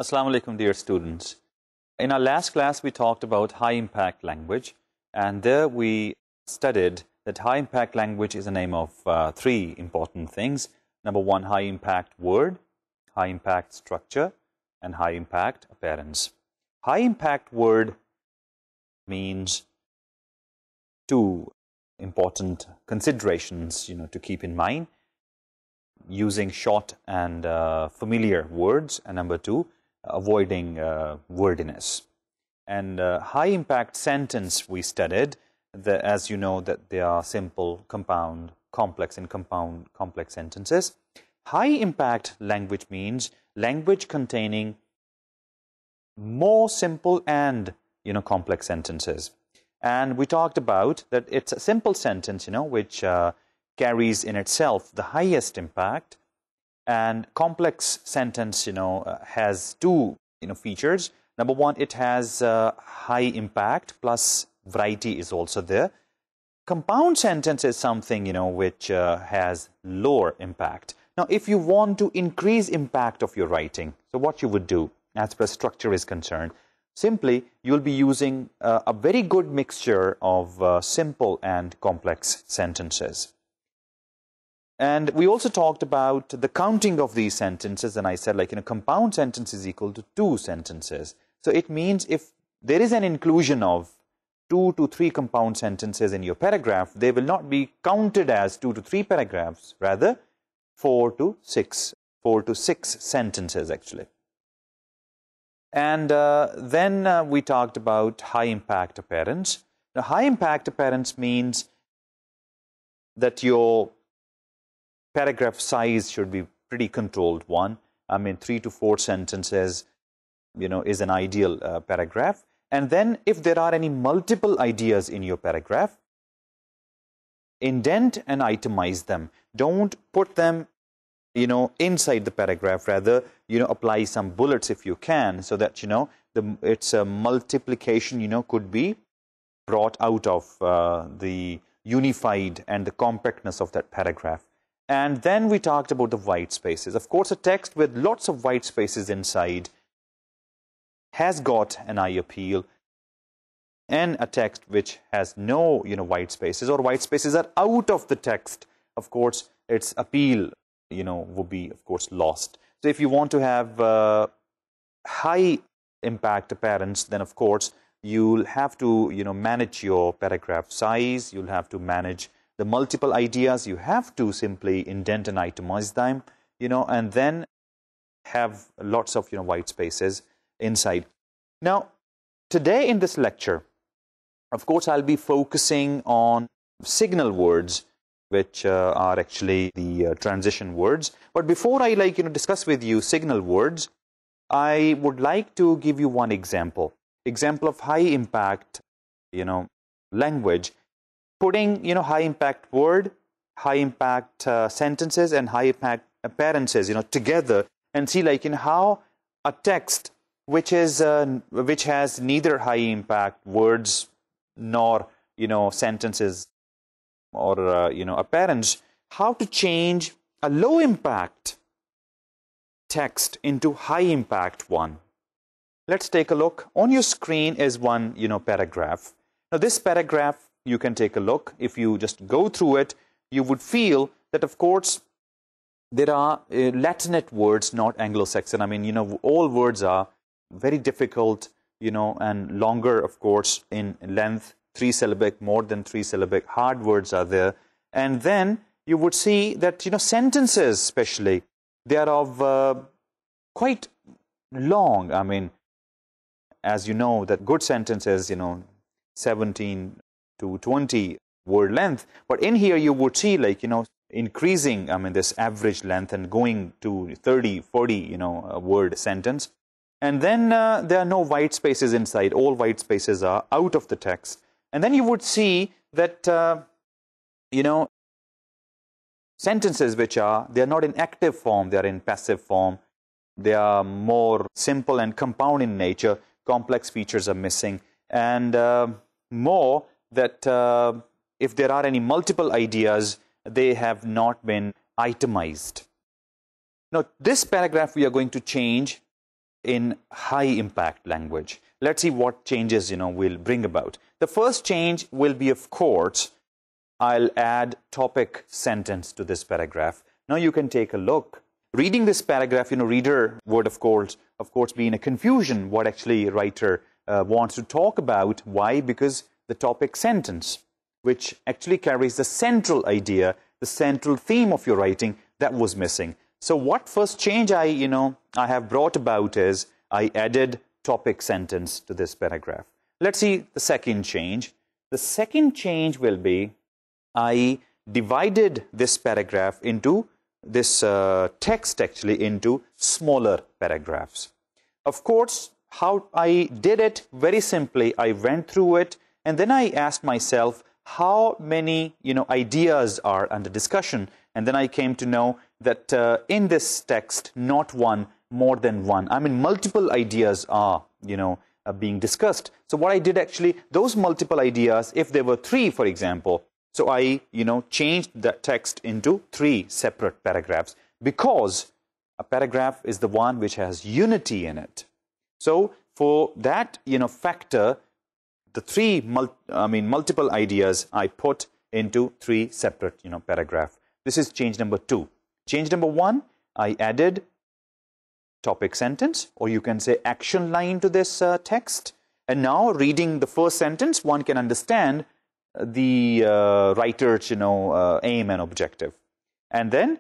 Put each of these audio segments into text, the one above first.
Assalamu alaikum, dear students. In our last class, we talked about high-impact language, and there we studied that high-impact language is a name of three important things. Number one, high-impact word, high-impact structure, and high-impact appearance. High-impact word means two important considerations, to keep in mind. Using short and familiar words, and number two, avoiding wordiness. And high-impact sentence we studied, as you know, that they are simple, compound, complex, and compound complex sentences. High-impact language means language containing more simple and complex sentences. And we talked about that it's a simple sentence, which carries in itself the highest impact, and complex sentence, has two, features. Number one, it has high impact plus variety is also there. Compound sentence is something, which has lower impact. Now, if you want to increase impact of your writing, so what you would do, as per structure is concerned, simply you'll be using a very good mixture of simple and complex sentences. And we also talked about the counting of these sentences, and I said, compound sentence is equal to two sentences. So it means if there is an inclusion of 2 to 3 compound sentences in your paragraph, they will not be counted as 2 to 3 paragraphs, rather 4 to 6 sentences actually. And then we talked about high impact appearance. Now, high impact appearance means that your paragraph size should be pretty controlled one. 3 to 4 sentences, is an ideal paragraph. And then if there are any multiple ideas in your paragraph, indent and itemize them. Don't put them, inside the paragraph. Rather, apply some bullets if you can, so that, its multiplication, could be brought out of the unified and the compactness of that paragraph. And then we talked about the white spaces. Of course, a text with lots of white spaces inside has got an eye appeal, and a text which has no, white spaces, or white spaces are out of the text, of course, its appeal, will be, of course, lost. So if you want to have high impact appearance, then, of course, you'll have to, manage your paragraph size. You'll have to manage the multiple ideas. You have to simply indent and itemize them, and then have lots of, white spaces inside. Now, today in this lecture, of course, I'll be focusing on signal words, which are actually the transition words. But before I discuss with you signal words, I would like to give you one example of high impact, language, putting, high impact word, high impact sentences, and high impact appearances, together, and see how a text which has neither high impact words nor, sentences or, appearance, how to change a low impact text into high impact one. Let's take a look. On your screen is one, paragraph. Now, this paragraph, you can take a look. If you just go through it, you would feel that, of course, there are Latinate words, not Anglo-Saxon. All words are very difficult, and longer, of course, in length, 3-syllabic, more than 3-syllabic, hard words are there. And then you would see that, sentences especially, they are of quite long. As you know, that good sentences, 17 to 20 word length. But in here, you would see, increasing, this average length and going to 30, 40, word sentence. And then there are no white spaces inside. All white spaces are out of the text. And then you would see that, sentences which they're not in active form, they're in passive form. They are more simple and compound in nature. Complex features are missing. And more that if there are any multiple ideas, they have not been itemized. Now, this paragraph we are going to change in high impact language. Let's see what changes, we'll bring about. The first change will be, of course, I'll add topic sentence to this paragraph. Now you can take a look. Reading this paragraph, reader would, of course, be in a confusion what actually writer wants to talk about. Why? Because the topic sentence, which actually carries the central idea, the central theme of your writing, that was missing. So what first change I have brought about is I added topic sentence to this paragraph. Let's see the second change. The second change will be I divided this paragraph into this text actually into smaller paragraphs. Of course, how I did it, very simply, I went through it and then I asked myself how many ideas are under discussion, and then I came to know that in this text, not one, more than one. I mean, multiple ideas are being discussed. So what I did actually, those multiple ideas, if there were 3, for example, so I changed that text into 3 separate paragraphs, because a paragraph is the one which has unity in it. So for that factor, the 3 multiple ideas I put into 3 separate paragraph. This is change number 2. Change number 1, I added topic sentence, or you can say action line, to this text. And now reading the first sentence, one can understand the writer's aim and objective. And then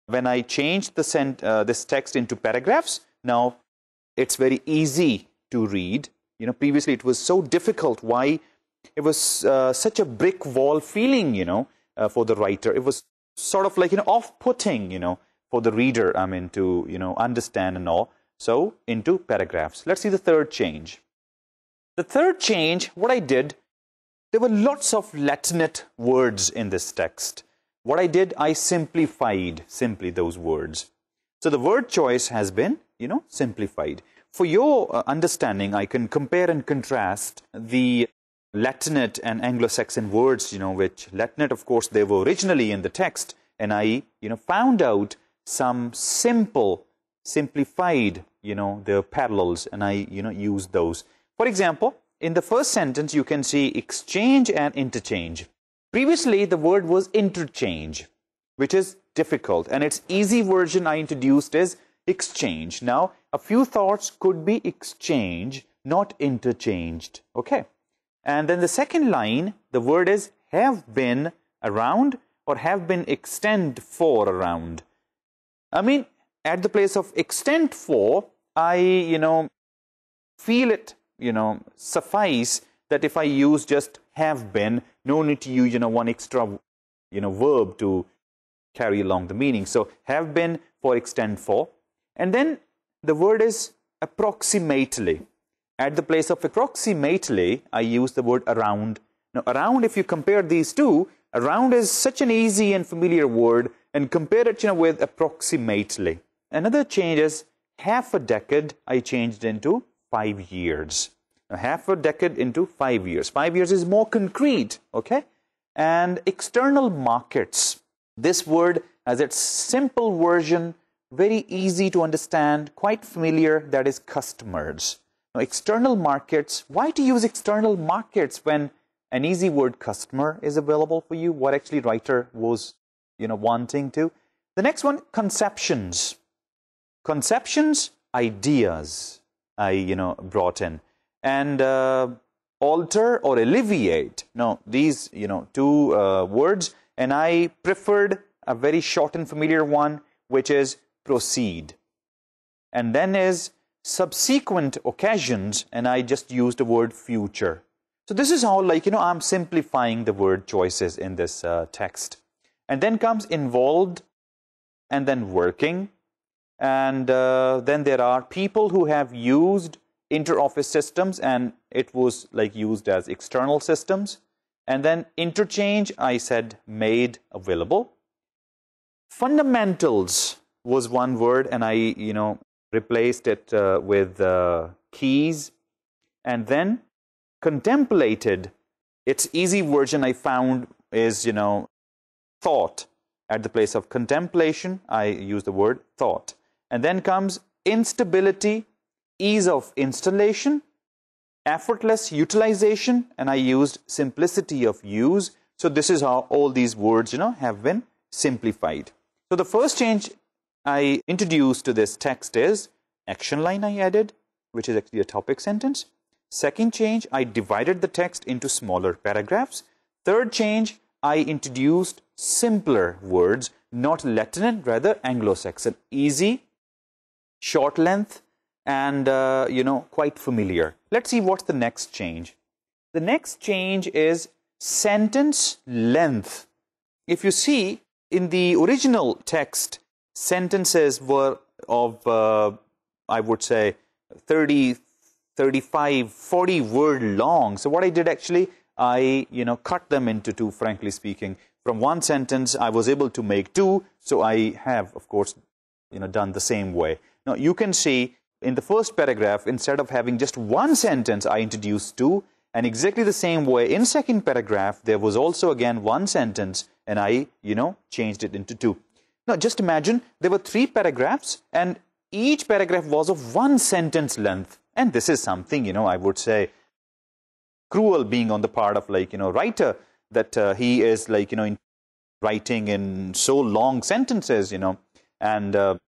when I changed this text into paragraphs, now it's very easy to read. Previously it was so difficult. Why? It was such a brick wall feeling, for the writer. It was sort of like off-putting, for the reader, to understand and all. So into paragraphs. Let's see the third change. The third change, what I did, there were lots of Latinate words in this text. What I did, I simplified simply those words. So the word choice has been, simplified. For your understanding, I can compare and contrast the Latinate and Anglo-Saxon words, which Latinate, of course, they were originally in the text, and I, found out some simplified, their parallels, and I, used those. For example, in the first sentence, you can see exchange and interchange. Previously, the word was interchange, which is difficult, and its easy version I introduced is exchange. Now, a few thoughts could be exchange, not interchanged. Okay. And then the second line, the word is have been around, or have been extend for around. I mean, at the place of extend for, I, feel it, suffice that if I use just have been, no need to use, one extra, verb to carry along the meaning. So have been for extend for. And then the word is approximately. At the place of approximately, I use the word around. Now, around, if you compare these two, around is such an easy and familiar word, and compare it, with approximately. Another change is half a decade, I changed into 5 years. Now, half a decade into 5 years. 5 years is more concrete, okay? And external markets. This word has its simple version, very easy to understand, quite familiar, that is customers. Now, external markets, why to use external markets when an easy word customer is available for you? What actually writer was, wanting to? The next one, conceptions. Conceptions, ideas, I, brought in. And alter or alleviate. Now, these, two words, and I preferred a very short and familiar one, which is proceed. And then is subsequent occasions, and I just used the word future. So this is how, like, I'm simplifying the word choices in this text. And then comes involved, and then working. And then there are people who have used inter-office systems, and it was like used as external systems. And then interchange, I said made available. Fundamentals was one word, and I, replaced it with keys. And then contemplated, its easy version I found is, thought. At the place of contemplation, I use the word thought. And then comes instability, ease of installation, effortless utilization, and I used simplicity of use. So this is how all these words, have been simplified. So the first change I introduced to this text is action line I added, which is actually a topic sentence. Second change, I divided the text into smaller paragraphs. Third change, I introduced simpler words, not Latin, rather Anglo-Saxon. Easy, short length, and, quite familiar. Let's see what's the next change. The next change is sentence length. If you see, in the original text, sentences were of, I would say, 30, 35, 40 word long. So what I did actually, I, cut them into two, frankly speaking. From one sentence, I was able to make two. So I have, of course, done the same way. Now, you can see in the first paragraph, instead of having just one sentence, I introduced two. And exactly the same way, in second paragraph, there was also again one sentence, and I, changed it into two. Now, just imagine there were 3 paragraphs, and each paragraph was of one sentence length. And this is something, I would say, cruel being on the part of, writer, that he is, writing in so long sentences, and a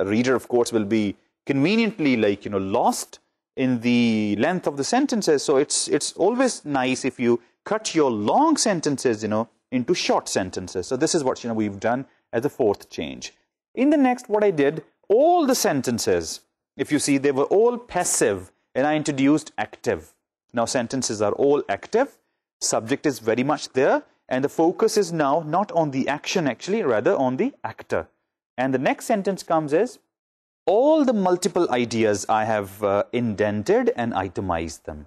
reader, of course, will be conveniently, lost in the length of the sentences. So it's always nice if you cut your long sentences, into short sentences. So this is what, we've done as a fourth change. In the next, what I did, all the sentences, if you see, they were all passive, and I introduced active. Now, sentences are all active. Subject is very much there, and the focus is now not on the action, actually, rather on the actor. And the next sentence comes as, all the multiple ideas I have indented and itemized them.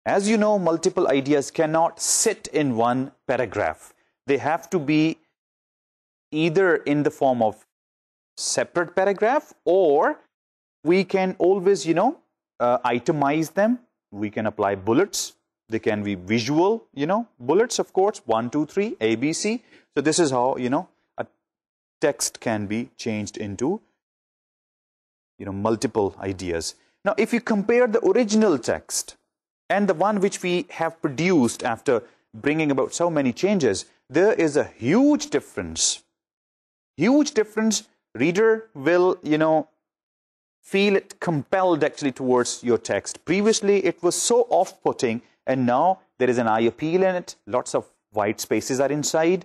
As you know, multiple ideas cannot sit in one paragraph. They have to be either in the form of separate paragraph, or we can always, itemize them. We can apply bullets. They can be visual, bullets, of course, 1, 2, 3, A, B, C. So this is how, a text can be changed into, multiple ideas. Now, if you compare the original text and the one which we have produced after bringing about so many changes, there is a huge difference. Huge difference. Reader will, feel it compelled actually towards your text. Previously, it was so off-putting, and now there is an eye appeal in it. Lots of white spaces are inside.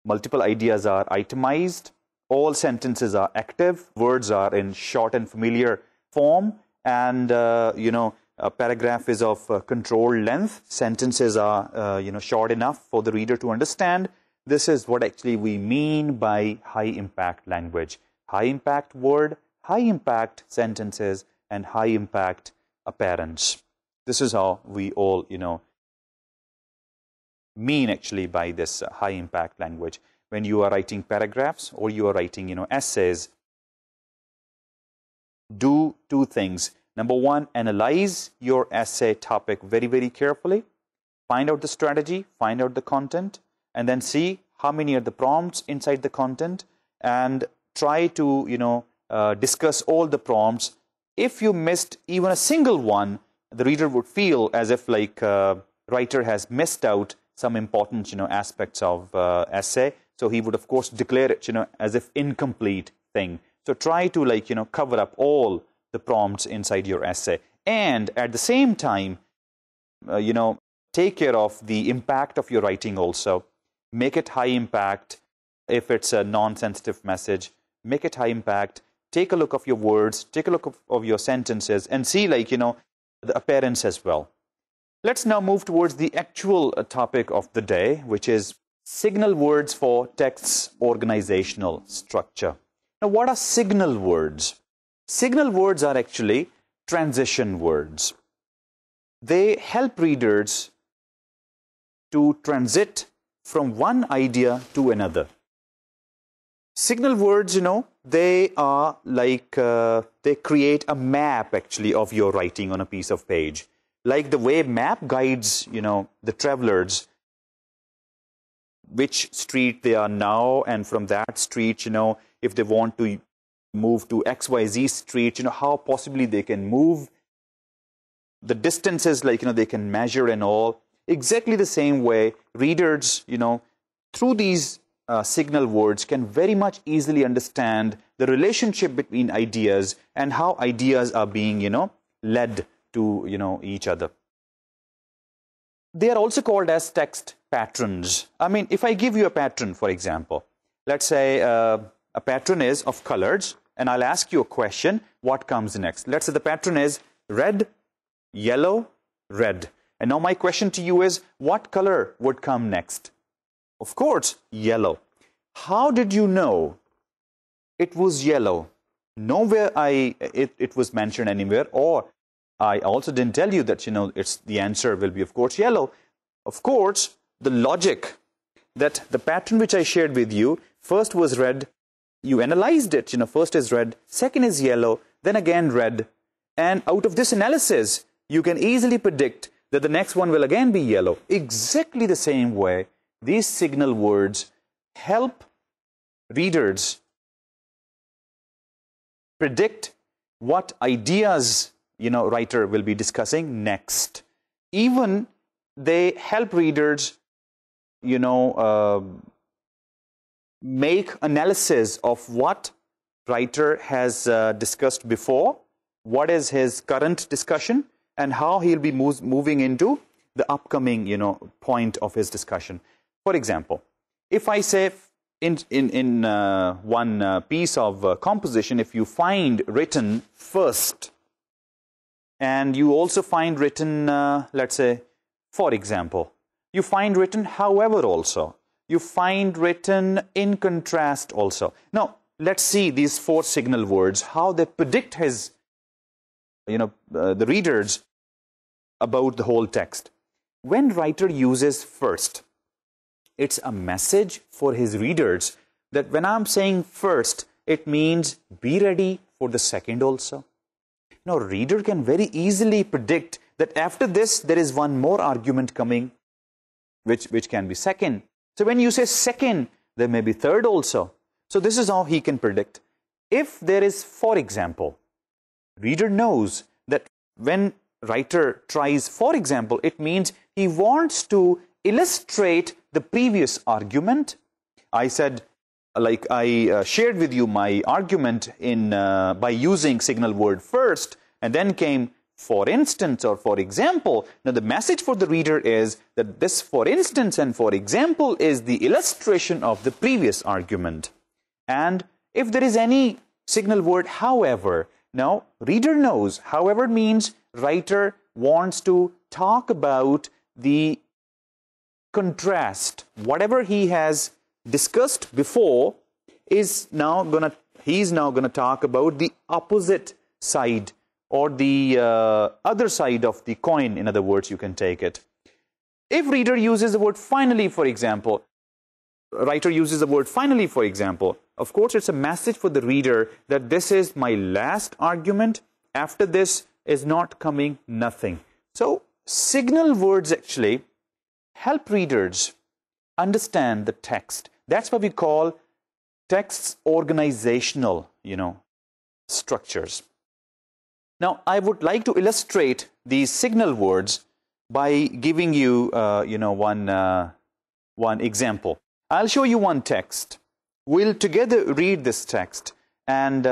Multiple ideas are itemized. All sentences are active. Words are in short and familiar form. And, a paragraph is of controlled length. Sentences are, short enough for the reader to understand. This is what actually we mean by high-impact language. High-impact word, high-impact sentences, and high-impact appearance. This is how we all, mean actually by this high-impact language. When you are writing paragraphs or you are writing, essays, do 2 things. Number 1, analyze your essay topic very, very carefully. Find out the strategy, find out the content, and then see how many are the prompts inside the content, and try to, discuss all the prompts. If you missed even a single one, the reader would feel as if writer has missed out some important, aspects of essay. So he would, of course, declare it, as if incomplete thing. So try to, cover up all the prompts inside your essay. And at the same time, take care of the impact of your writing also. Make it high impact. If it's a non-sensitive message, make it high impact. Take a look of your words, take a look of your sentences, and see, the appearance as well. Let's now move towards the actual topic of the day, which is signal words for text's organizational structure. Now, what are signal words? Signal words are actually transition words. They help readers to transit from one idea to another. Signal words, they are they create a map actually of your writing on a piece of page. Like the way map guides, the travelers, which street they are now, and from that street, if they want to move to XYZ street, how possibly they can move, the distances, like, they can measure and all. Exactly the same way, readers, through these signal words can very much easily understand the relationship between ideas and how ideas are being, led to, each other. They are also called as text patterns. I mean, if I give you a pattern, for example, let's say a pattern is of colors, and I'll ask you a question, what comes next? Let's say the pattern is red, yellow, red. And now my question to you is, what color would come next? Of course, yellow. How did you know it was yellow? Nowhere it was mentioned anywhere, or I also didn't tell you that, the answer will be, of course, yellow. Of course, the logic that the pattern which I shared with you, first was red, you analyzed it, first is red, second is yellow, then again red. And out of this analysis, you can easily predict that the next one will again be yellow. Exactly the same way, these signal words help readers predict what ideas, writer will be discussing next. Even they help readers, make analysis of what writer has discussed before, what is his current discussion, and how he'll be moving into the upcoming, point of his discussion. For example, if I say in one piece of composition, if you find written first, and you also find written, let's say, for example, you find written however also, you find written in contrast also. Now, let's see these four signal words, how they predict his, the readers about the whole text. When writer uses first, it's a message for his readers that when I'm saying first, it means be ready for the second also. Now, reader can very easily predict that after this, there is one more argument coming, which can be second. So when you say second, there may be third also. So this is how he can predict. If there is, for example, reader knows that when writer tries, for example, it means he wants to illustrate the previous argument. I said, like I shared with you my argument by using signal word first, and then came for instance or for example. Now the message for the reader is that this for instance and for example is the illustration of the previous argument. And if there is any signal word however, now reader knows however means writer wants to talk about the contrast. Whatever he has discussed before is now he's now gonna talk about the opposite side, or the other side of the coin, in other words, you can take it. If reader uses the word finally, for example, writer uses the word finally, for example, of course, it's a message for the reader that this is my last argument. After this is not coming nothing. So, signal words actually help readers understand the text. That's what we call text's organizational, structures. Now, I would like to illustrate these signal words by giving you, one example. I'll show you one text. We'll together read this text and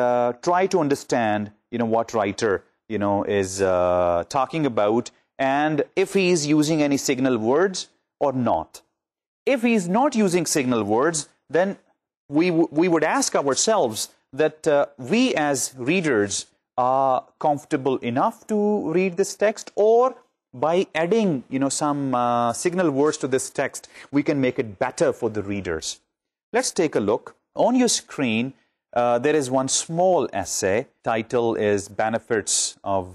try to understand, what writer, is talking about, and if he is using any signal words or not. If he is not using signal words, then we would ask ourselves that we as readers are comfortable enough to read this text, or by adding, some signal words to this text, we can make it better for the readers. Let's take a look. On your screen, there is one small essay. Title is Benefits of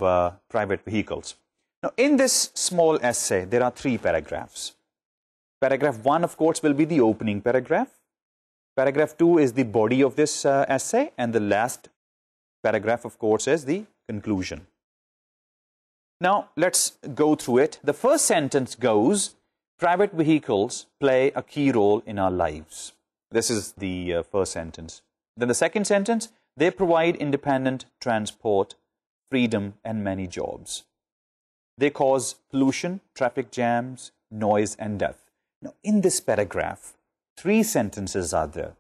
Private Vehicles. Now, in this small essay, there are 3 paragraphs. Paragraph 1, of course, will be the opening paragraph. Paragraph 2 is the body of this essay, and the last paragraph, of course, is the conclusion. Now, let's go through it. The first sentence goes, private vehicles play a key role in our lives. This is the first sentence. Then the second sentence, They provide independent transport, freedom, and many jobs. They cause pollution, traffic jams, noise, and death. Now, in this paragraph, 3 sentences are there.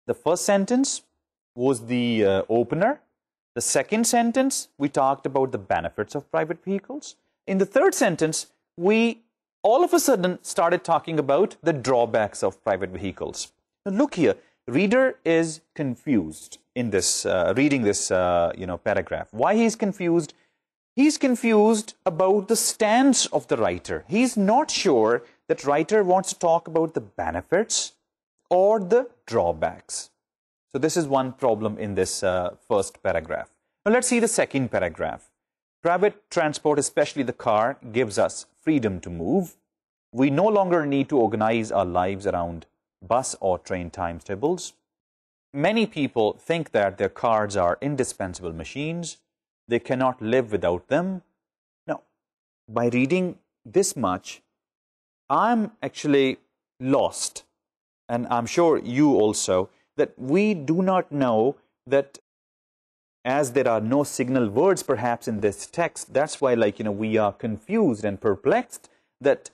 The first sentence was the opener. The second sentence, we talked about the benefits of private vehicles. In the third sentence, we all of a sudden started talking about the drawbacks of private vehicles. Now, look here, reader is confused in this, reading this, paragraph. Why he is confused? He's confused about the stance of the writer. He's not sure that writer wants to talk about the benefits or the drawbacks. So this is one problem in this first paragraph. Now let's see the second paragraph. Private transport, especially the car, gives us freedom to move. We no longer need to organize our lives around bus or train timetables. Many people think that their cars are indispensable machines. They cannot live without them. Now, by reading this much, I'm actually lost, and I'm sure you also, that we do not know that, as there are no signal words perhaps in this text, that's why we are confused and perplexed, that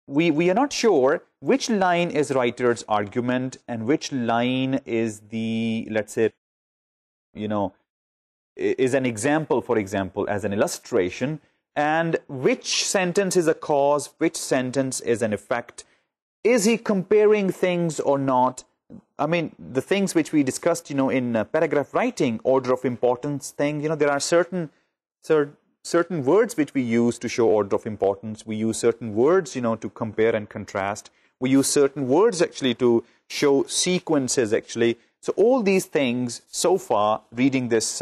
we are not sure which line is writer's argument and which line is the, let's say, is an example, for example, as an illustration, and which sentence is a cause, which sentence is an effect. Is he comparing things or not? I mean, the things which we discussed, in paragraph writing, order of importance thing, there are certain words which we use to show order of importance. We use certain words, to compare and contrast. We use certain words, actually, to show sequences, actually. So all these things, so far, reading this,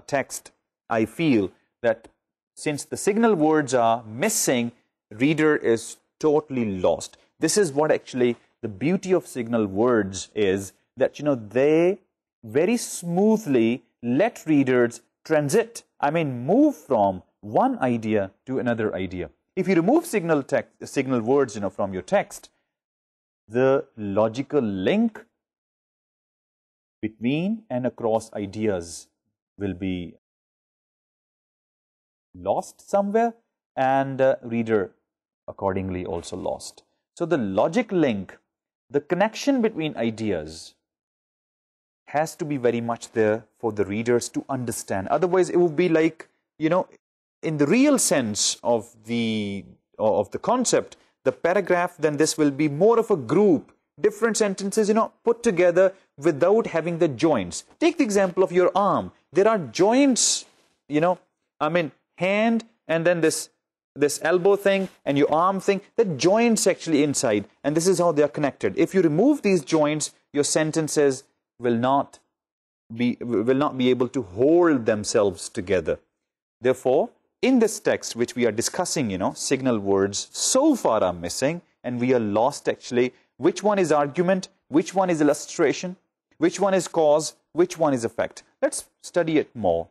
text, I feel that since the signal words are missing, reader is totally lost. This is what actually the beauty of signal words is, that, they very smoothly let readers transit, move from one idea to another idea. If you remove signal words, from your text, the logical link between and across ideas will be lost somewhere, and reader accordingly also lost. So the logic link, the connection between ideas, has to be very much there for the readers to understand. Otherwise, it would be like, in the real sense of the concept, the paragraph, then this will be more of a group, different sentences, put together without having the joints. Take the example of your arm. There are joints, hand, and then this elbow thing and your arm thing, the joints actually inside, and this is how they are connected. If you remove these joints, your sentences will not be able to hold themselves together. Therefore, in this text which we are discussing, signal words so far are missing, and we are lost actually. Which one is argument? Which one is illustration? Which one is cause? Which one is effect? Let's study it more.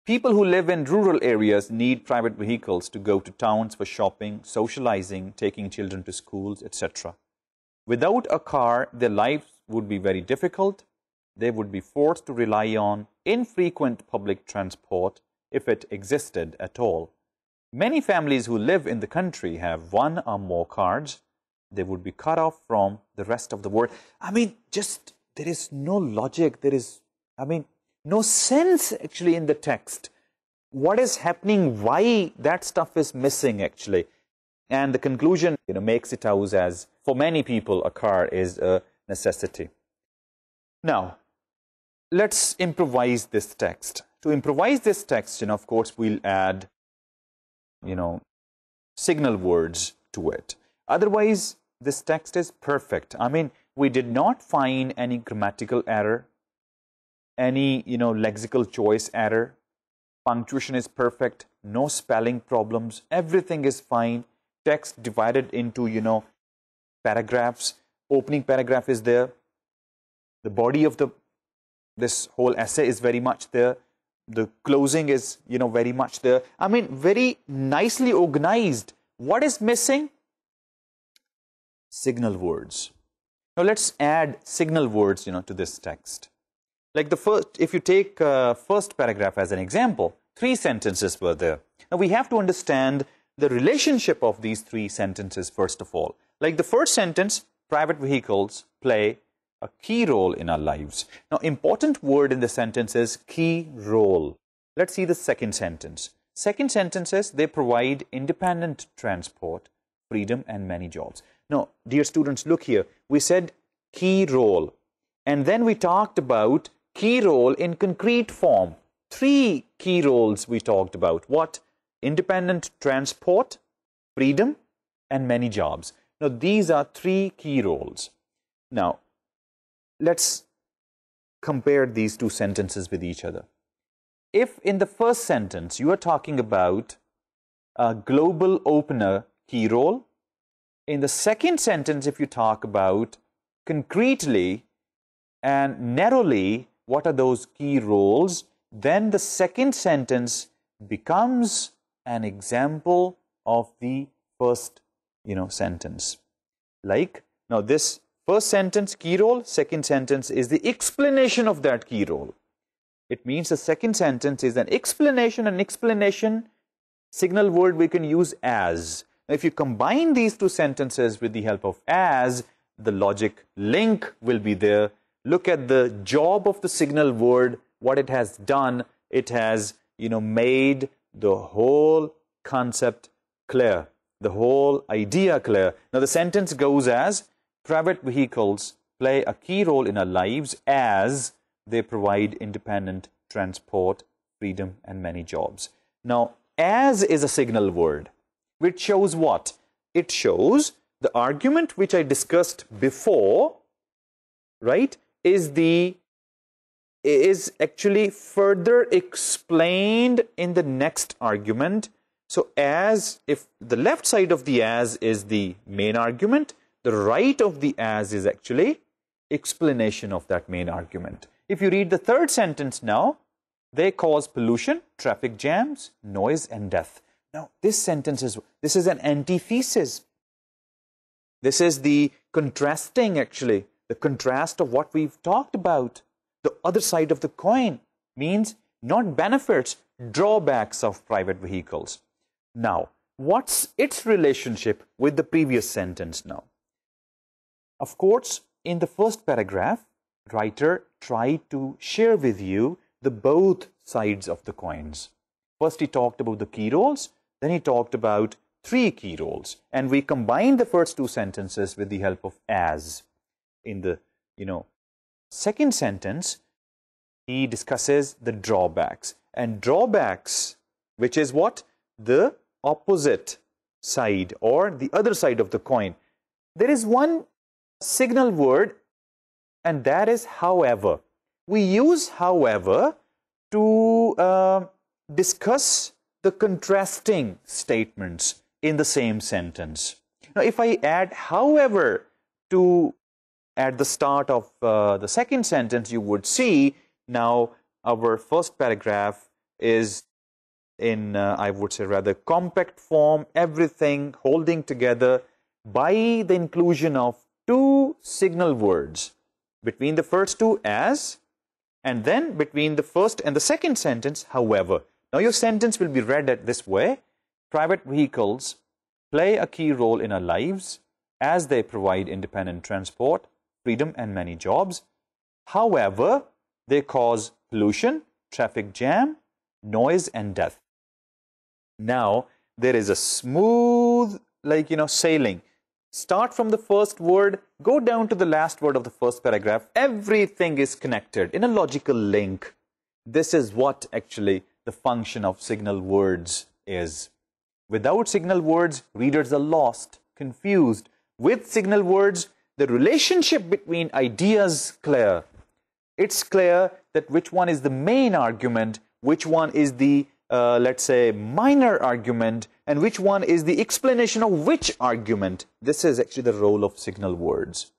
People who live in rural areas need private vehicles to go to towns for shopping, socializing, taking children to schools, etc. Without a car, their lives would be very difficult. They would be forced to rely on infrequent public transport if it existed at all. Many families who live in the country have one or more cars. They would be cut off from the rest of the world. There is no logic. There is, no sense actually in the text. What is happening? Why that stuff is missing actually? And the conclusion, makes it out as, for many people, a car is a necessity. Now, let's improvise this text. To improvise this text, of course, we'll add, signal words to it. Otherwise, this text is perfect. We did not find any grammatical error, any, lexical choice error. Punctuation is perfect, no spelling problems, everything is fine. Text divided into, paragraphs. Opening paragraph is there. The body of this whole essay is very much there. The closing is, very much there. Very nicely organized. What is missing? Signal words. Now let's add signal words, to this text. Like the first, if you take first paragraph as an example, 3 sentences were there. Now we have to understand the relationship of these 3 sentences first of all. Like the first sentence, private vehicles play a key role in our lives. Now important word in the sentence is key role. Let's see the second sentence. Second sentence is they provide independent transport, freedom and many jobs. Now, dear students, look here. We said key role. And then we talked about key role in concrete form. 3 key roles we talked about. What? Independent transport, freedom, and many jobs. Now, these are 3 key roles. Now, let's compare these 2 sentences with each other. If in the first sentence you are talking about a global opener key role, in the second sentence if you talk about concretely and narrowly what are those key roles, then the second sentence becomes an example of the first sentence. Like, now this first sentence key role, second sentence is the explanation of that key role. It means the second sentence is an explanation. An explanation signal word we can use as. Now, if you combine these 2 sentences with the help of as, the logic link will be there. Look at the job of the signal word, what it has done. It has, made the whole concept clear, the whole idea clear. Now, the sentence goes as, private vehicles play a key role in our lives as they provide independent transport, freedom, and many jobs. Now, as is a signal word, which shows what? It shows the argument which I discussed before, right, is actually further explained in the next argument. So, as, if the left side of the as is the main argument, the right of the as is actually explanation of that main argument. If you read the third sentence now, they cause pollution, traffic jams, noise, and death. Now, this is an antithesis. This is the contrasting, actually, the contrast of what we've talked about. The other side of the coin means not benefits, drawbacks of private vehicles. Now, what's its relationship with the previous sentence now? Of course, in the first paragraph, writer tried to share with you the both sides of the coins. First, he talked about the key roles, then he talked about 3 key roles, and we combined the first 2 sentences with the help of as. In the, second sentence, he discusses the drawbacks. And drawbacks, which is what? The opposite side or the other side of the coin. There is one signal word, and that is however. We use however to discuss the contrasting statements in the same sentence. Now, if I add however at the start of the second sentence, you would see now our first paragraph is in, I would say rather, compact form, everything holding together by the inclusion of 2 signal words. Between the first 2 as, and then between the first and the second sentence, however. Now your sentence will be read this way. Private vehicles play a key role in our lives as they provide independent transport, freedom, and many jobs. However, they cause pollution, traffic jam, noise, and death. Now, there is a smooth, sailing. Start from the first word, go down to the last word of the first paragraph. Everything is connected in a logical link. This is what actually the function of signal words is. Without signal words, readers are lost, confused. With signal words, the relationship between ideas is clear. It's clear that which one is the main argument, which one is the, let's say, minor argument, and which one is the explanation of which argument. This is actually the role of signal words.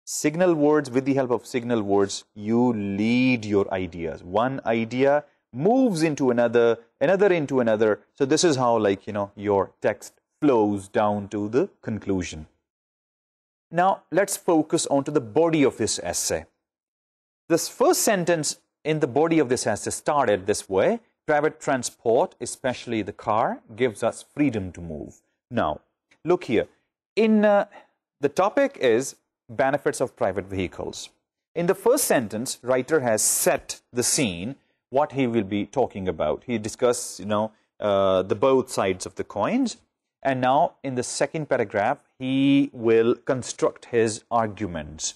Signal words, with the help of signal words, you lead your ideas. One idea moves into another, another into another. So this is how, your text flows down to the conclusion. Now, let's focus on to the body of this essay. This first sentence in the body of this essay started this way: private transport, especially the car, gives us freedom to move. Now, look here. The topic is benefits of private vehicles. In the first sentence, writer has set the scene, what he will be talking about. He discusses, the both sides of the coins. And now, in the second paragraph, he will construct his arguments.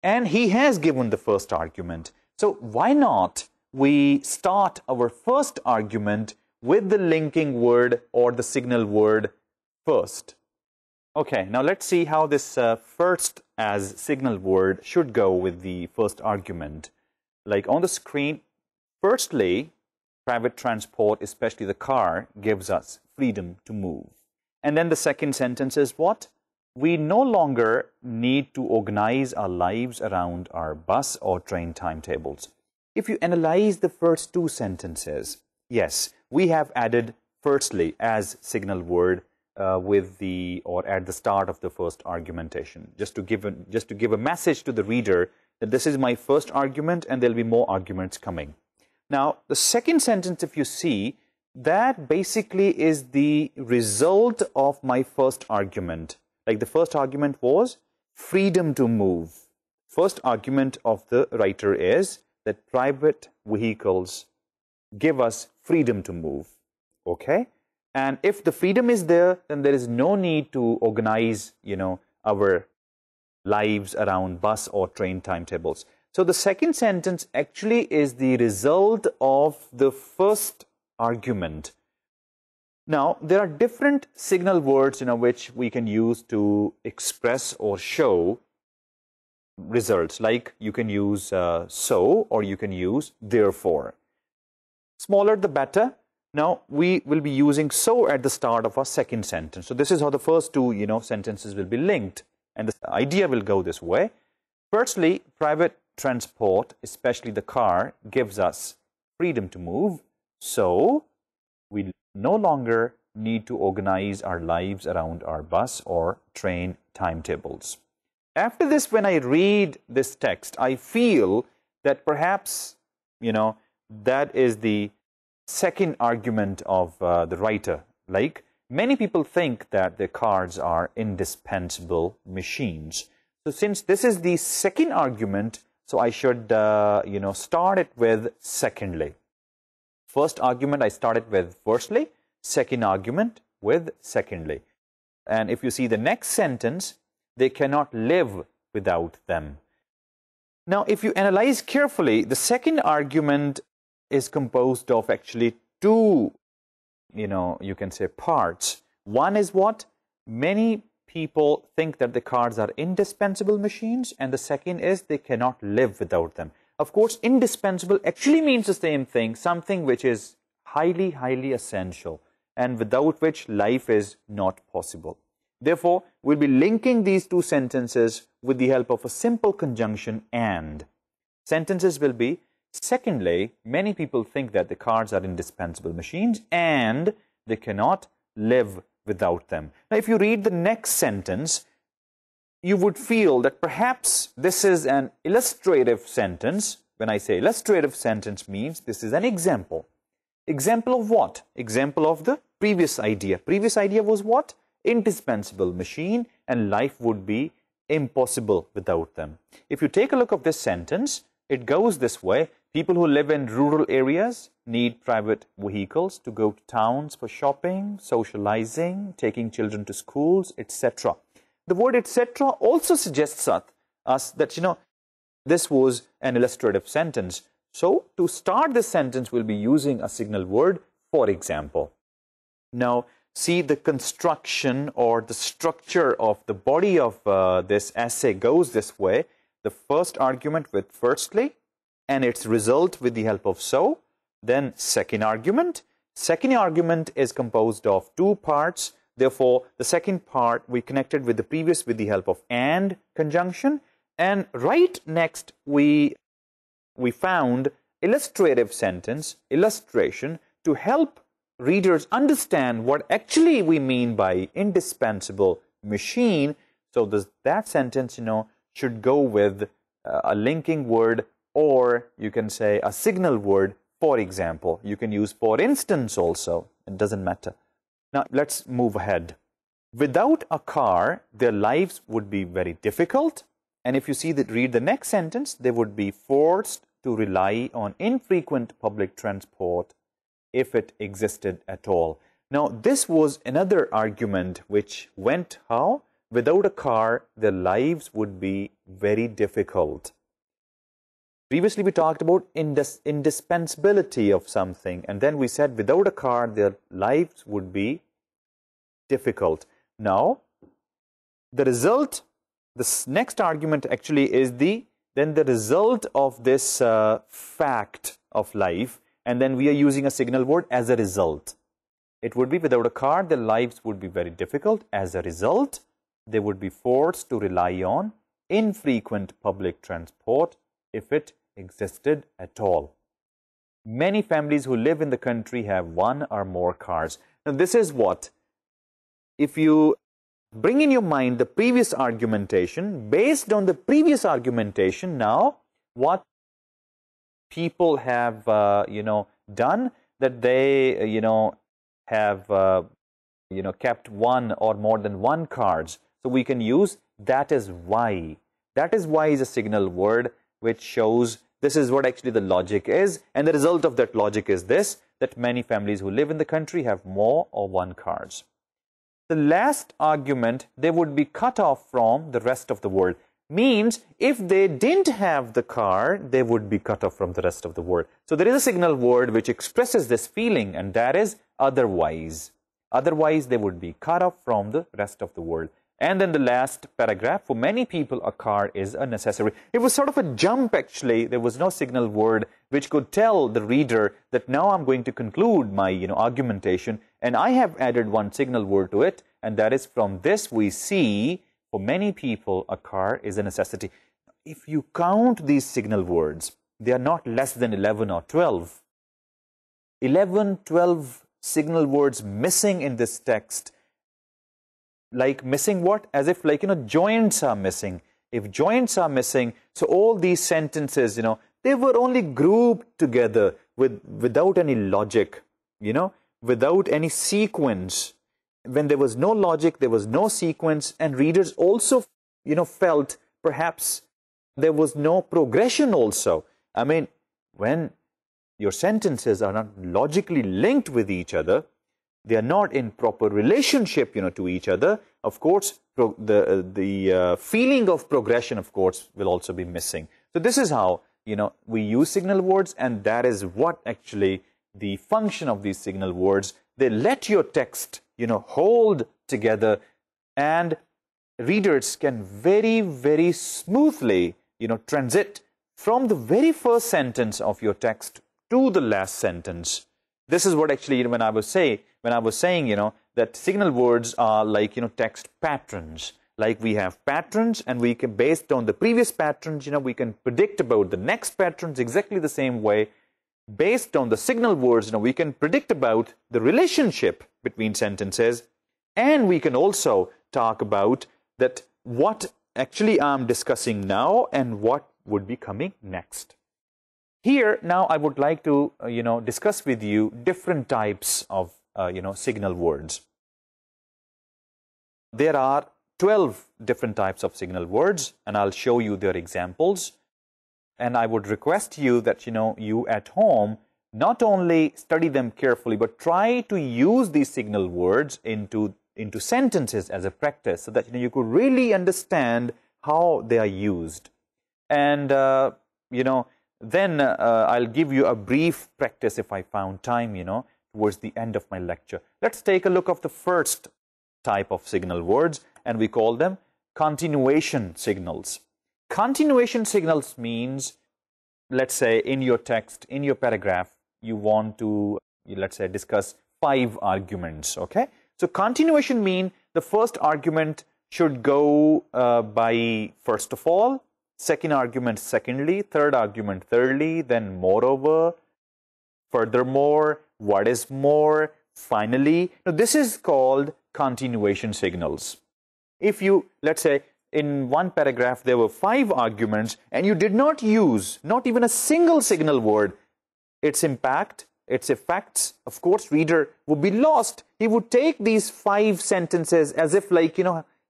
And he has given the first argument. So, why not we start our first argument with the linking word or the signal word first? Okay, now let's see how this first as signal word should go with the first argument. Like on the screen, firstly, private transport, especially the car, gives us freedom to move. And then the second sentence is what? We no longer need to organize our lives around our bus or train timetables. If you analyze the first two sentences, yes, we have added firstly as signal word with the or at the start of the first argumentation, just to give a message to the reader that this is my first argument and there'll be more arguments coming. Now, the second sentence, if you see, that basically is the result of my first argument. Like the first argument was freedom to move. First argument of the writer is that private vehicles give us freedom to move. Okay? And if the freedom is there, then there is no need to organize, our lives around bus or train timetables. So the second sentence actually is the result of the first argument. Now, there are different signal words, which we can use to express or show results. Like you can use so, or you can use therefore. Smaller the better. Now, we will be using so at the start of our second sentence. So this is how the first two, sentences will be linked. And the idea will go this way. Firstly, private transport, especially the car, gives us freedom to move. So, we no longer need to organize our lives around our bus or train timetables. After this, when I read this text, I feel that perhaps, that is the second argument of the writer. Like, many people think that their cars are indispensable machines. So since this is the second argument, so I should, start it with secondly. First argument I started with firstly, second argument with secondly. And if you see the next sentence, they cannot live without them. Now, if you analyze carefully, the second argument is composed of actually two, you can say parts. One is what? Many people think that the cars are indispensable machines, and the second is they cannot live without them. Of course, indispensable actually means the same thing, something which is highly, highly essential, and without which life is not possible. Therefore, we'll be linking these two sentences with the help of a simple conjunction and. Sentences will be, secondly, many people think that the cars are indispensable machines and they cannot live without them. Now, if you read the next sentence, you would feel that perhaps this is an illustrative sentence. When I say illustrative sentence means this is an example. Example of what? Example of the previous idea. Previous idea was what? Indispensable machine, and life would be impossible without them. If you take a look at this sentence, it goes this way. People who live in rural areas need private vehicles to go to towns for shopping, socializing, taking children to schools, etc. The word etc. also suggests us that, this was an illustrative sentence. So, to start this sentence, we'll be using a signal word, for example. Now, see the construction or the structure of the body of this essay goes this way. The first argument with firstly, and its result with the help of so. Then second argument. Second argument is composed of two parts. Therefore, the second part we connected with the previous with the help of and conjunction. And right next, we found illustrative sentence, illustration, to help readers understand what actually we mean by indispensable machine. So that sentence, should go with a linking word, or you can say a signal word. For example, you can use for instance also. It doesn't matter. Now, let's move ahead. Without a car, their lives would be very difficult. And if you read the next sentence, they would be forced to rely on infrequent public transport if it existed at all. Now, this was another argument which went how? Without a car, their lives would be very difficult. Previously, we talked about indispensability of something, and then we said without a car, their lives would be difficult. Now, the result, this next argument actually is the result of this fact of life, and then we are using a signal word as a result. It would be without a car, their lives would be very difficult. As a result, they would be forced to rely on infrequent public transport if it existed at all. Many families who live in the country have one or more cars. Now, this is what? If you bring in your mind the previous argumentation, based on the previous argumentation, now what people have, done, that they, have, kept one or more than one cars. So we can use that is why. That is why is a signal word which shows this is what actually the logic is. And the result of that logic is this, that many families who live in the country have more or one cars. The last argument, they would be cut off from the rest of the world. Means if they didn't have the car, they would be cut off from the rest of the world. So there is a signal word which expresses this feeling, and that is otherwise. Otherwise, they would be cut off from the rest of the world. And then the last paragraph, for many people, a car is a necessary. It was sort of a jump, actually. There was no signal word which could tell the reader that now I'm going to conclude my argumentation, and I have added one signal word to it, and that is from this we see, for many people, a car is a necessity. If you count these signal words, they are not less than 11 or 12. 11, 12 signal words missing in this text. Like missing what? As if joints are missing. If joints are missing, so all these sentences, they were only grouped together without any logic, without any sequence. When there was no logic, there was no sequence, and readers also, felt perhaps there was no progression also. I mean, when your sentences are not logically linked with each other, they are not in proper relationship, to each other, of course, the feeling of progression, of course, will also be missing. So this is how, we use signal words, and that is what actually the function of these signal words. They let your text, hold together, and readers can very, very smoothly, transit from the very first sentence of your text to the last sentence. This is what actually, when I was saying, that signal words are like, text patterns. Like we have patterns, and we can, based on the previous patterns, we can predict about the next patterns exactly the same way. Based on the signal words, we can predict about the relationship between sentences, and we can also talk about that what actually I'm discussing now and what would be coming next. Here, now I would like to, discuss with you different types of, signal words. There are 12 different types of signal words, and I'll show you their examples. And I would request you that, you at home, not only study them carefully, but try to use these signal words into sentences as a practice, so that, you could really understand how they are used. And, then I'll give you a brief practice if I found time, towards the end of my lecture. Let's take a look at the first type of signal words, and we call them continuation signals. Continuation signals means, let's say, in your text, in your paragraph, you want to, let's say, discuss 5 arguments, okay? So continuation means the first argument should go by first of all, second argument secondly, third argument thirdly, then moreover, furthermore, what is more, finally. Now, this is called continuation signals. If you, let's say, in one paragraph there were 5 arguments and you did not use not even a single signal word, its impact, its effects, of course, reader would be lost. He would take these 5 sentences as if, like,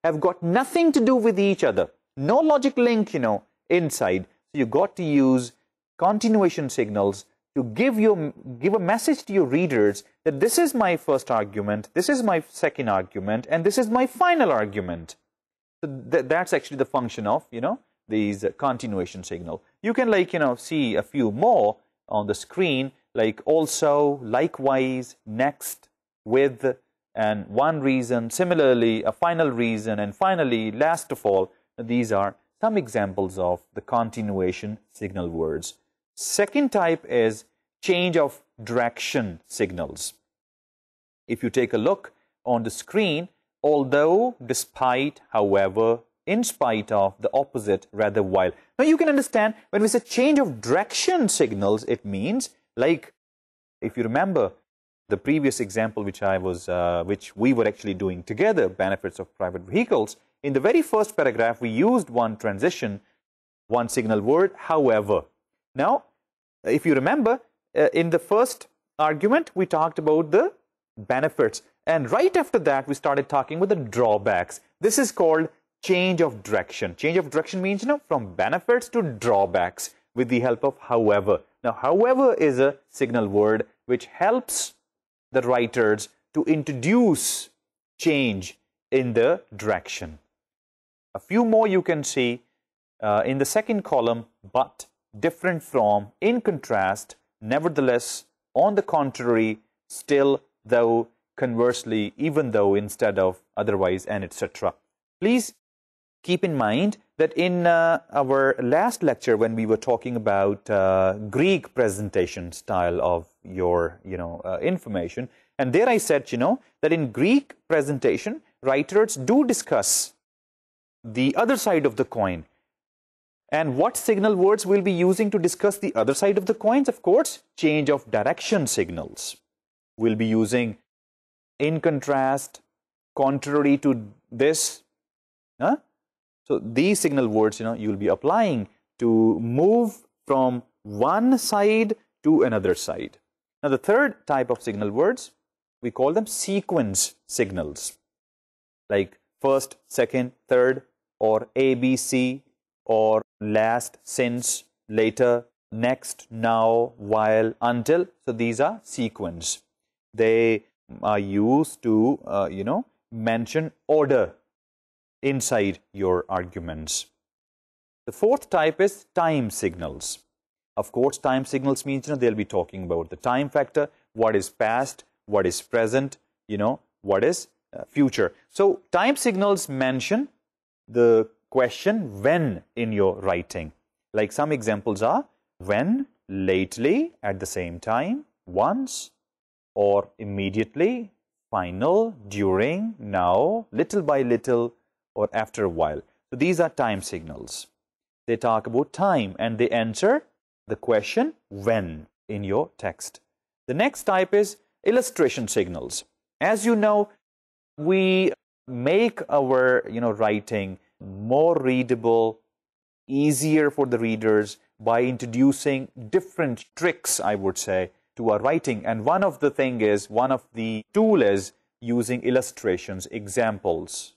have got nothing to do with each other. No logic link, inside. So you got to use continuation signals to give a message to your readers that this is my first argument, this is my second argument, and this is my final argument. So that's actually the function of, these continuation signal. You can, like, see a few more on the screen, like also, likewise, next, with, and one reason, similarly, a final reason, and finally, last of all. These are some examples of the continuation signal words. Second type is change of direction signals. If you take a look on the screen, although, despite, however, in spite of, the opposite, rather, while. Now you can understand when we say change of direction signals, it means, like, if you remember the previous example which we were actually doing together, benefits of private vehicles. In the very first paragraph, we used one transition, one signal word, however. Now, if you remember, in the first argument, we talked about the benefits. And right after that, we started talking about the drawbacks. This is called change of direction. Change of direction means, from benefits to drawbacks with the help of however. Now, however is a signal word which helps the writers to introduce change in the direction. A few more you can see in the second column, but, different from, in contrast, nevertheless, on the contrary, still, though, conversely, even though, instead of, otherwise, and etc. Please keep in mind that in our last lecture, when we were talking about Greek presentation style of your information, and there I said that in Greek presentation, writers do discuss the other side of the coin. And what signal words we'll be using to discuss the other side of the coins? Of course, change of direction signals. We'll be using in contrast, contrary to this. So these signal words, you'll be applying to move from one side to another side. Now, the third type of signal words, we call them sequence signals, like first, second, third, or ABC, or last, since, later, next, now, while, until. So these are sequence. They are used to, mention order inside your arguments. The fourth type is time signals. Of course, time signals means, they'll be talking about the time factor, what is past, what is present, what is future. So time signals mention the question when in your writing. Like some examples are when, lately, at the same time, once, or immediately, final, during, now, little by little, or after a while. So these are time signals. They talk about time and they answer the question when in your text. The next type is illustration signals. As you know, we make our writing more readable, easier for the readers by introducing different tricks, I would say, to our writing. And one of the tool is using illustrations, examples,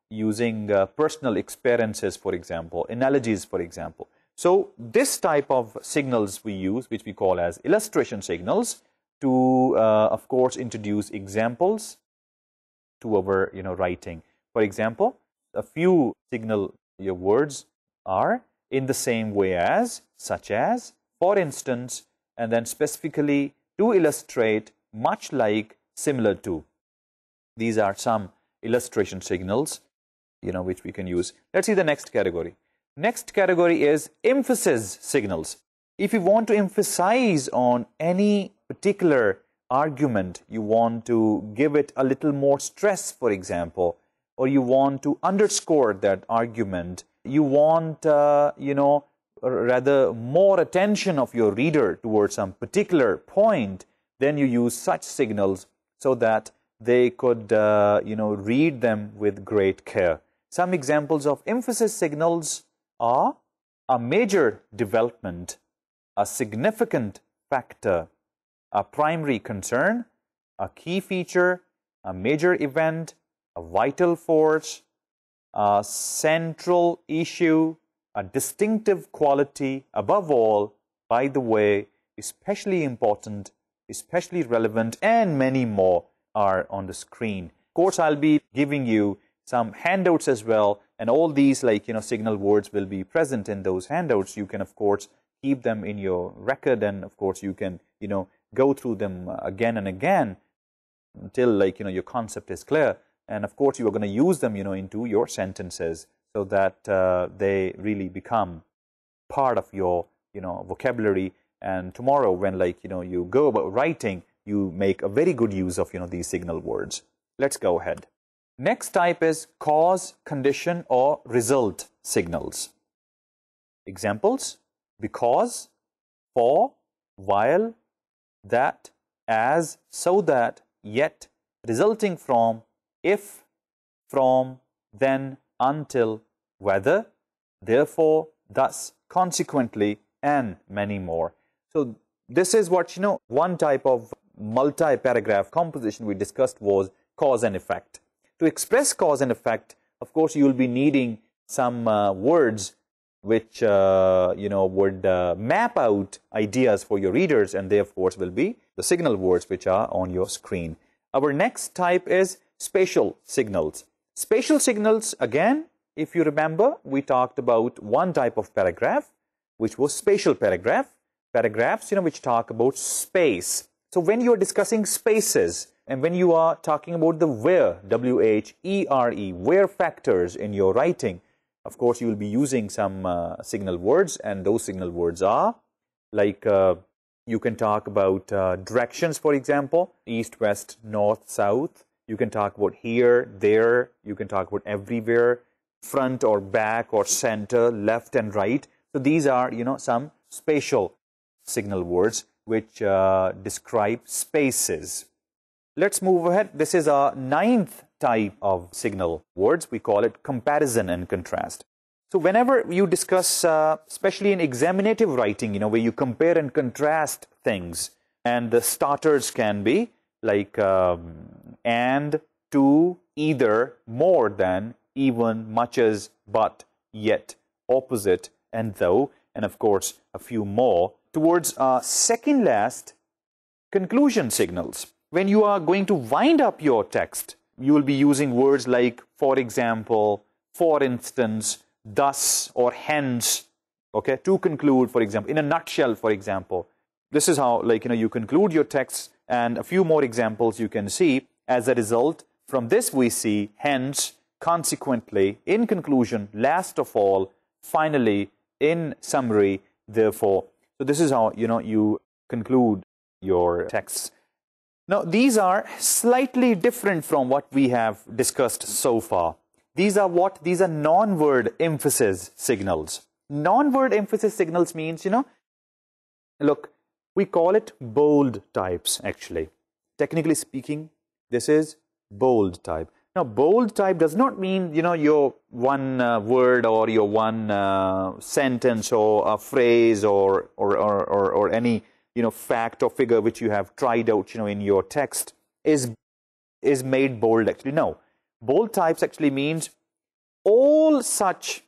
using personal experiences, for example, analogies, for example. So this type of signals we use, which we call as illustration signals, to, of course, introduce examples to our, writing. For example, a few signal words are in the same way as, such as, for instance, and then specifically to illustrate, much like, similar to. These are some illustration signals, which we can use. Let's see the next category. Next category is emphasis signals. If you want to emphasize on any particular argument, you want to give it a little more stress, for example, or you want to underscore that argument, you want, rather more attention of your reader towards some particular point, then you use such signals so that they could, read them with great care. Some examples of emphasis signals are a major development, a significant factor, a primary concern, a key feature, a major event, a vital force, a central issue, a distinctive quality, above all, by the way, especially important, especially relevant, and many more are on the screen. Of course, I'll be giving you some handouts as well, and all these signal words will be present in those handouts. You can, of course, keep them in your record, and of course you can go through them again and again until your concept is clear. And of course you are going to use them into your sentences, so that they really become part of your vocabulary. And tomorrow when you go about writing, you make a very good use of these signal words. Let's go ahead. Next type is cause, condition, or result signals. Examples: because, for, while, that, as, so that, yet, resulting from, if, from, then, until, whether, therefore, thus, consequently, and many more. So this is what one type of multi-paragraph composition we discussed was cause and effect. To express cause and effect, of course, you will be needing some words which would map out ideas for your readers, and they of course will be the signal words which are on your screen. Our next type is spatial signals. Spatial signals, again, if you remember, we talked about one type of paragraph, which was spatial paragraphs, which talk about space. So when you are discussing spaces, and when you are talking about the where, W-H-E-R-E, where factors in your writing, of course, you will be using some signal words, and those signal words are like you can talk about directions, for example, east, west, north, south. You can talk about here, there. You can talk about everywhere, front or back or center, left and right. So these are, some spatial signal words which describe spaces. Let's move ahead. This is our ninth type of signal words. We call it comparison and contrast. So whenever you discuss, especially in examinative writing, where you compare and contrast things, and the starters can be like and, to, either, more than, even, much as, but, yet, opposite, and though, and of course a few more, towards second last conclusion signals. When you are going to wind up your text, you will be using words like, for example, for instance, thus, or hence, okay, to conclude, for example, in a nutshell, for example. This is how, you conclude your text, and a few more examples you can see. As a result, from this we see, hence, consequently, in conclusion, last of all, finally, in summary, therefore. So this is how, you conclude your texts. Now, these are slightly different from what we have discussed so far. These are what? These are non-word emphasis signals. Non-word emphasis signals means, look, we call it bold types, actually. Technically speaking, this is bold type. Now, bold type does not mean, your one word or your one sentence or a phrase or any, fact or figure which you have tried out, in your text is made bold, actually. No. Bold types actually means all such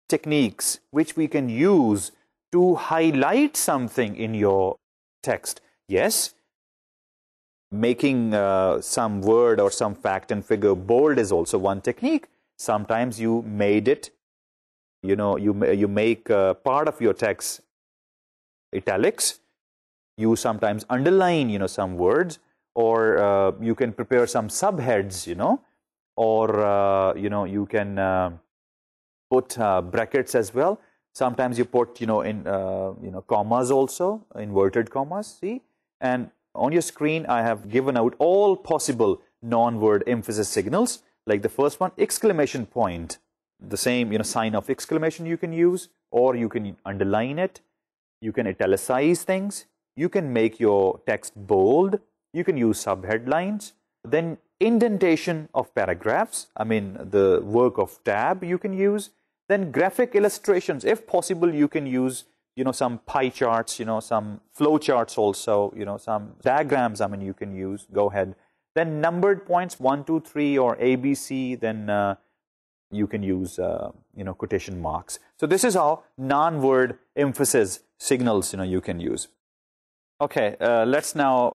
techniques which we can use to highlight something in your text. Yes, making some word or some fact and figure bold is also one technique. Sometimes you made it, you make part of your text italics. You sometimes underline, some words, or you can prepare some subheads, or, you can put brackets as well. Sometimes you put, in, commas also, inverted commas, see? And on your screen, I have given out all possible non-word emphasis signals, like the first one, exclamation point. The same, sign of exclamation you can use, or you can underline it. You can italicize things. You can make your text bold. You can use subheadlines. Then indentation of paragraphs, I mean the work of tab you can use. Then graphic illustrations, if possible, you can use, some pie charts, some flow charts also, some diagrams, I mean, you can use. Go ahead. Then numbered points, 1, 2, 3, or ABC, then you can use, quotation marks. So this is how non-word emphasis signals, you can use. Okay, let's now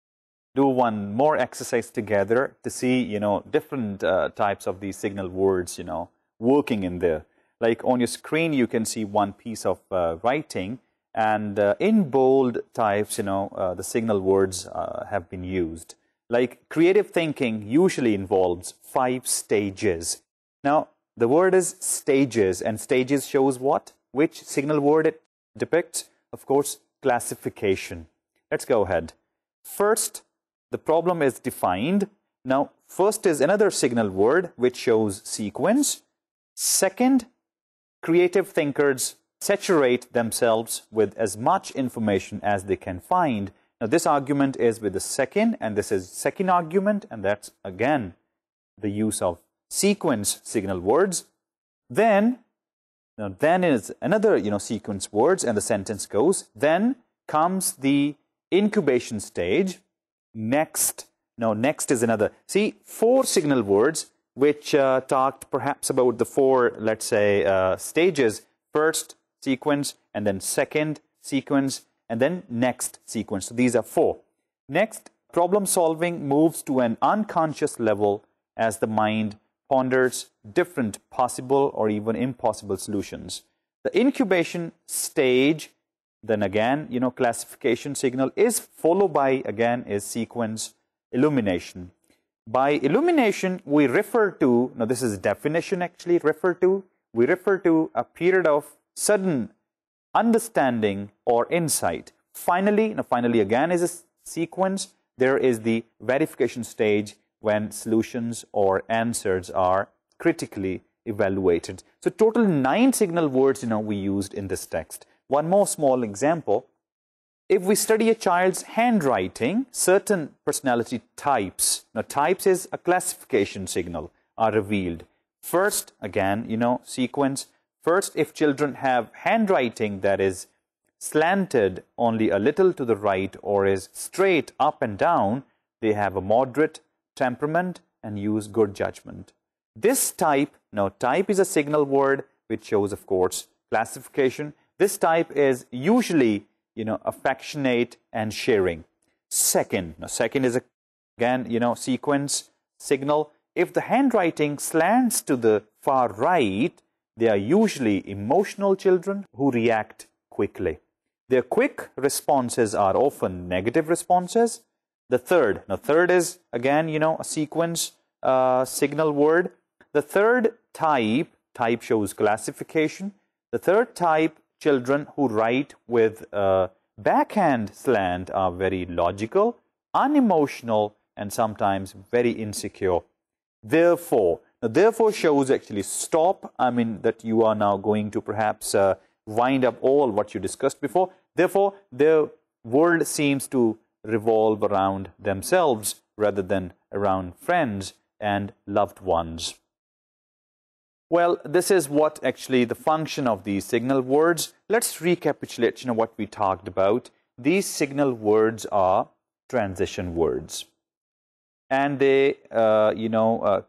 do one more exercise together to see, different types of these signal words, working in there. Like on your screen, you can see one piece of writing, and in bold types, the signal words have been used. Like creative thinking usually involves 5 stages. Now, the word is stages, and stages shows what? Which signal word it depicts? Of course, classification. Let's go ahead. First, the problem is defined. Now, first is another signal word which shows sequence. Second, creative thinkers saturate themselves with as much information as they can find. Now, this argument is with the second, and this is second argument, and that's again the use of sequence signal words. Then is another, sequence words, and the sentence goes. Then comes the incubation stage. Next is another. See, 4 signal words which talked perhaps about the 4, let's say, stages. First sequence, and then second sequence, and then next sequence. So these are 4. Next, problem solving moves to an unconscious level as the mind ponders different possible or even impossible solutions. The incubation stage, then again, classification signal is followed by, again, is sequence illumination. By illumination, we refer to, now this is definition actually, we refer to a period of sudden understanding or insight. Finally again is a sequence. There is the verification stage when solutions or answers are critically evaluated. So total 9 signal words, we used in this text. One more small example. If we study a child's handwriting, certain personality types, now types is a classification signal, are revealed. First, again, sequence. First, if children have handwriting that is slanted only a little to the right or is straight up and down, they have a moderate temperament and use good judgment. This type, now type is a signal word which shows, of course, classification. This type is usually, affectionate and sharing. Second, now second is again, sequence signal. If the handwriting slants to the far right, they are usually emotional children who react quickly. Their quick responses are often negative responses. The third, now third is again, a sequence signal word. The third type shows classification. The third type, children who write with backhand slant, are very logical, unemotional, and sometimes very insecure. Therefore, now therefore shows actually stop. I mean that you are now going to perhaps wind up all what you discussed before. Therefore, their world seems to revolve around themselves rather than around friends and loved ones. Well, this is what actually the function of these signal words. Let's recapitulate, what we talked about. These signal words are transition words, and they,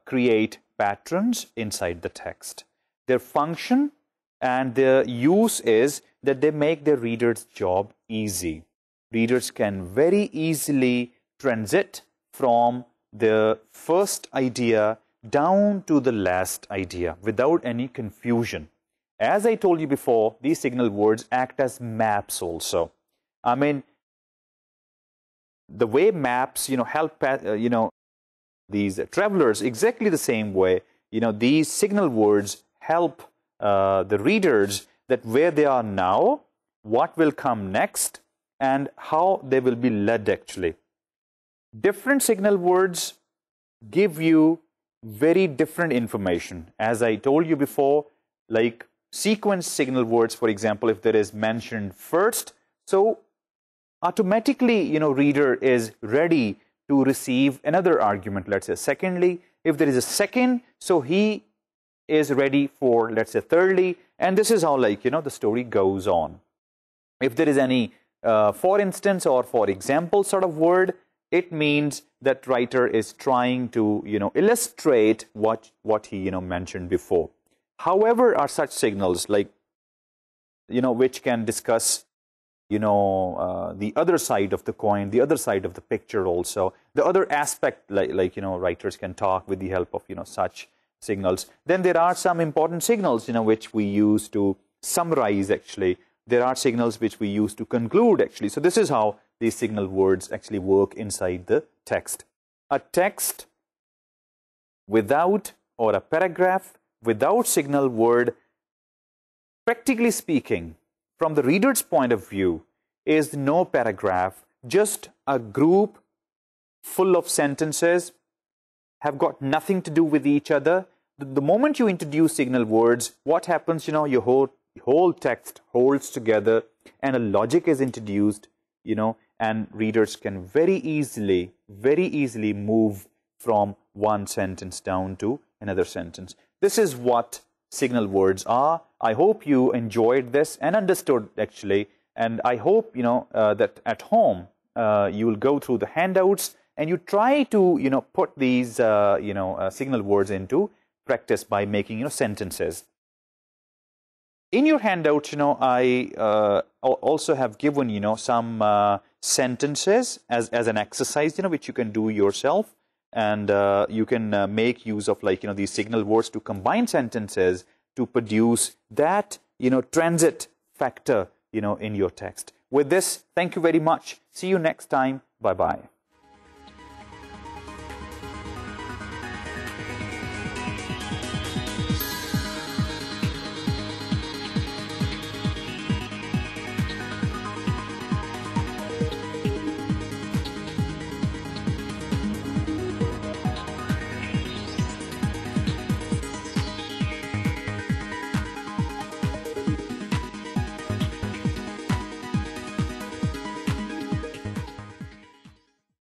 create patterns inside the text. Their function and their use is that they make the reader's job easy. Readers can very easily transit from the first idea down to the last idea without any confusion. As I told you before, these signal words act as maps also. I mean, the way maps, help, these travelers, exactly the same way, these signal words help the readers that where they are now, what will come next, and how they will be led actually. Different signal words give you very different information. As I told you before, like sequence signal words, for example, if there is mentioned first, so automatically, reader is ready to receive another argument, let's say secondly. If there is a second, so he is ready for, let's say, thirdly. And this is how, like, the story goes on. If there is any, for instance, or for example sort of word, it means that writer is trying to, illustrate what he, mentioned before. However, are such signals like, which can discuss, the other side of the coin, the other side of the picture also, the other aspect, like writers can talk with the help of, such signals. Then there are some important signals, which we use to summarize, actually. There are signals which we use to conclude, actually. So this is how these signal words actually work inside the text. A text without, or a paragraph without signal word, practically speaking, from the reader's point of view, is no paragraph, just a group full of sentences, have got nothing to do with each other. The moment you introduce signal words, what happens? Your whole text holds together, and a logic is introduced, and readers can very easily move from one sentence down to another sentence. This is what signal words are. I hope you enjoyed this and understood, actually, and I hope that at home you will go through the handouts and you try to put these signal words into practice by making sentences. In your handouts, I also have given some sentences as an exercise, which you can do yourself, and you can make use of, like, these signal words to combine sentences to produce that transit factor in your text. With this, thank you very much. See you next time. Bye bye.